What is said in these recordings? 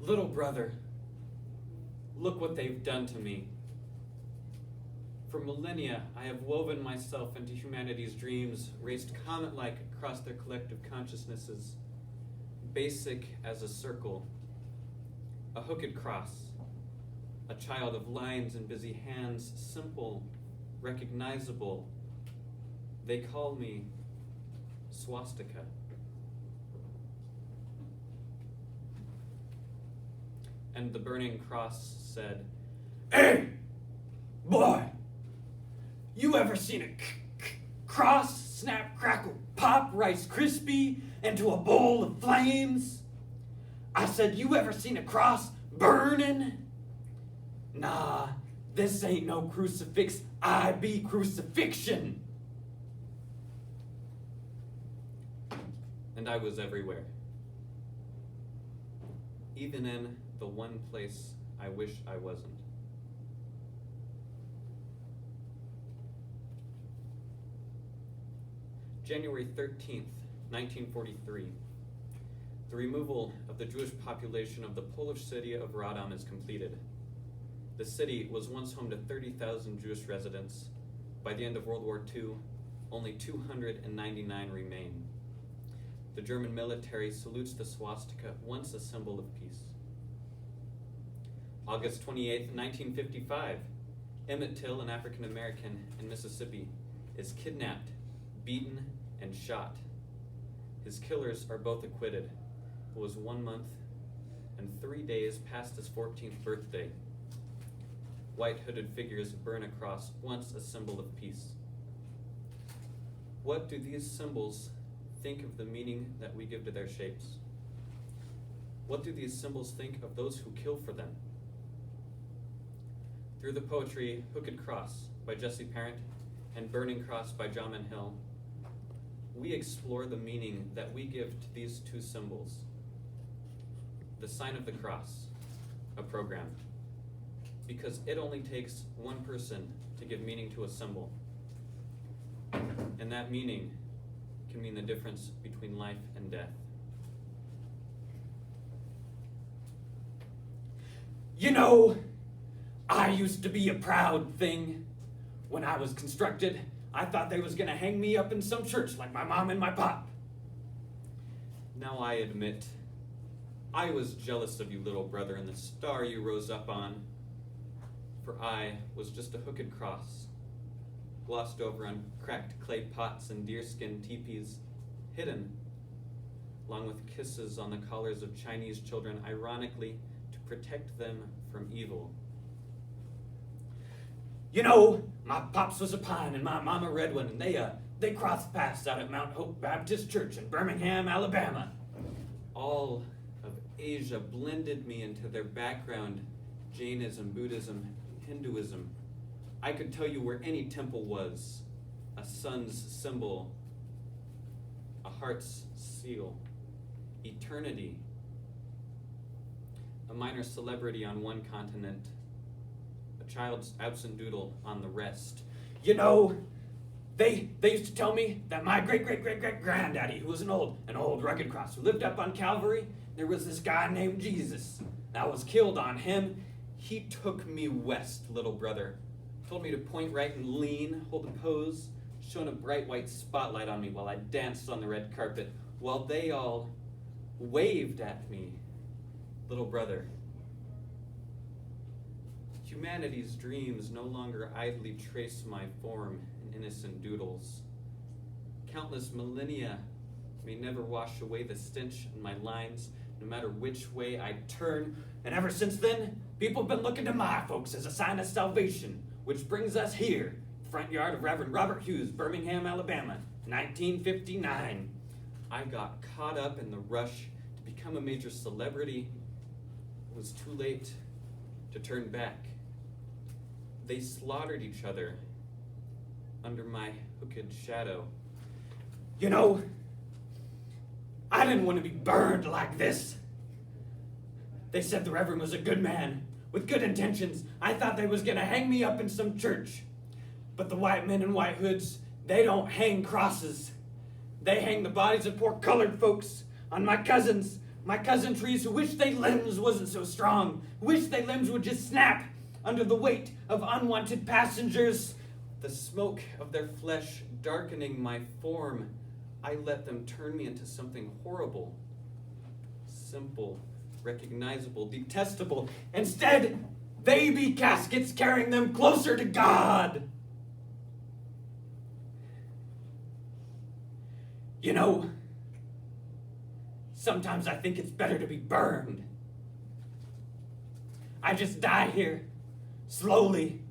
Little brother, look what they've done to me. For millennia, I have woven myself into humanity's dreams, raced comet-like across their collective consciousnesses, basic as a circle, a hooked cross, a child of lines and busy hands, simple, recognizable. They call me swastika. And the burning cross said, "Hey, boy, you ever seen a cross snap, crackle, pop Rice Krispie into a bowl of flames? I said, you ever seen a cross burning? Nah, this ain't no crucifix. I be crucifixion." And I was everywhere. Even in the one place I wish I wasn't. January 13th, 1943. The removal of the Jewish population of the Polish city of Radom is completed. The city was once home to 30,000 Jewish residents. By the end of World War II, only 299 remain. The German military salutes the swastika, once a symbol of peace. August 28th, 1955, Emmett Till, an African American in Mississippi, is kidnapped, beaten, and shot. His killers are both acquitted. It was 1 month and 3 days past his 14th birthday. White hooded figures burn a cross, once a symbol of peace. What do these symbols think of the meaning that we give to their shapes? What do these symbols think of those who kill for them? Through the poetry Hooked Cross by Jesse Parent and Burning Cross by Jamin Hill, we explore the meaning that we give to these two symbols. The sign of the cross, a program, because it only takes one person to give meaning to a symbol. And that meaning can mean the difference between life and death. You know, I used to be a proud thing. When I was constructed, I thought they was gonna hang me up in some church like my mom and my pop. Now I admit, I was jealous of you, little brother, and the star you rose up on. For I was just a hooked cross, glossed over on cracked clay pots and deerskin teepees, hidden, along with kisses on the collars of Chinese children, ironically, to protect them from evil. You know, my pops was a pine and my mama a red one, and they crossed paths out at Mount Hope Baptist Church in Birmingham, Alabama. All of Asia blended me into their background: Jainism, Buddhism, Hinduism. I could tell you where any temple was, a sun's symbol, a heart's seal, eternity, a minor celebrity on one continent, a child's absent doodle on the rest. You know, they used to tell me that my great-great-great-great-granddaddy, who was an old rugged cross, who lived up on Calvary, there was this guy named Jesus that was killed on him. He took me west, little brother. Told me to point right and lean, hold a pose, shone a bright white spotlight on me while I danced on the red carpet, while they all waved at me, little brother. Humanity's dreams no longer idly trace my form in innocent doodles. Countless millennia may never wash away the stench in my lines, no matter which way I turn. And ever since then, people have been looking to my folks as a sign of salvation, which brings us here, front yard of Reverend Robert Hughes, Birmingham, Alabama, 1959. I got caught up in the rush to become a major celebrity. It was too late to turn back. They slaughtered each other under my hooked shadow. You know, I didn't want to be burned like this. They said the Reverend was a good man with good intentions. I thought they was gonna hang me up in some church. But the white men in white hoods, they don't hang crosses. They hang the bodies of poor colored folks on my cousins, My cousin trees who wish they limbs wasn't so strong, who wish they limbs would just snap under the weight of unwanted passengers. The smoke of their flesh darkening my form, I let them turn me into something horrible, simple, recognizable, detestable. Instead, they be caskets carrying them closer to God. You know, sometimes I think it's better to be burned. I just die here, slowly.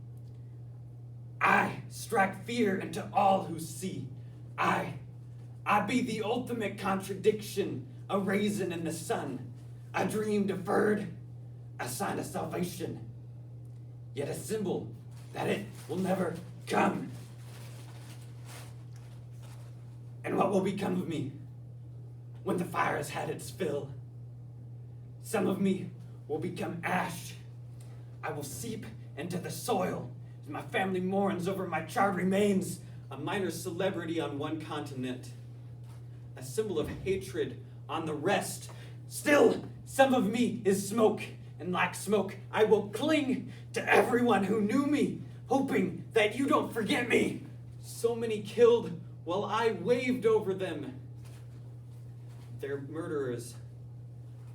I strike fear into all who see. I be the ultimate contradiction, a raisin in the sun, a dream deferred, a sign of salvation, yet a symbol that it will never come. And what will become of me when the fire has had its fill? Some of me will become ash. I will seep into the soil as my family mourns over my charred remains, a minor celebrity on one continent, a symbol of hatred on the rest. Still, some of me is smoke, and like smoke, I will cling to everyone who knew me, hoping that you don't forget me. So many killed while I waved over them. They're murderers,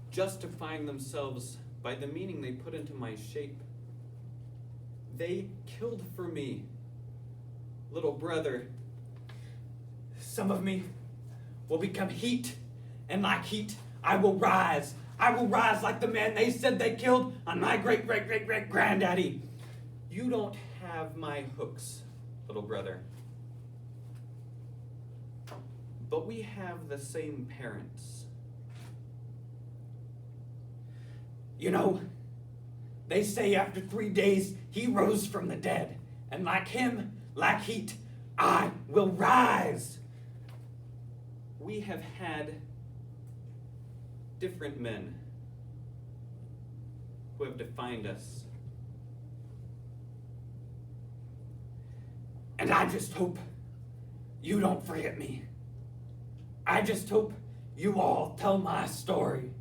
justifying themselves by the meaning they put into my shape. They killed for me, little brother. Some of me will become heat, and like heat, I will rise. I will rise like the man they said they killed on my great-great-great-great-granddaddy. You don't have my hooks, little brother. But we have the same parents. You know, they say after 3 days he rose from the dead. And like him, like heat, I will rise. We have had different men who have defined us. And I just hope you don't forget me. I just hope you all tell my story.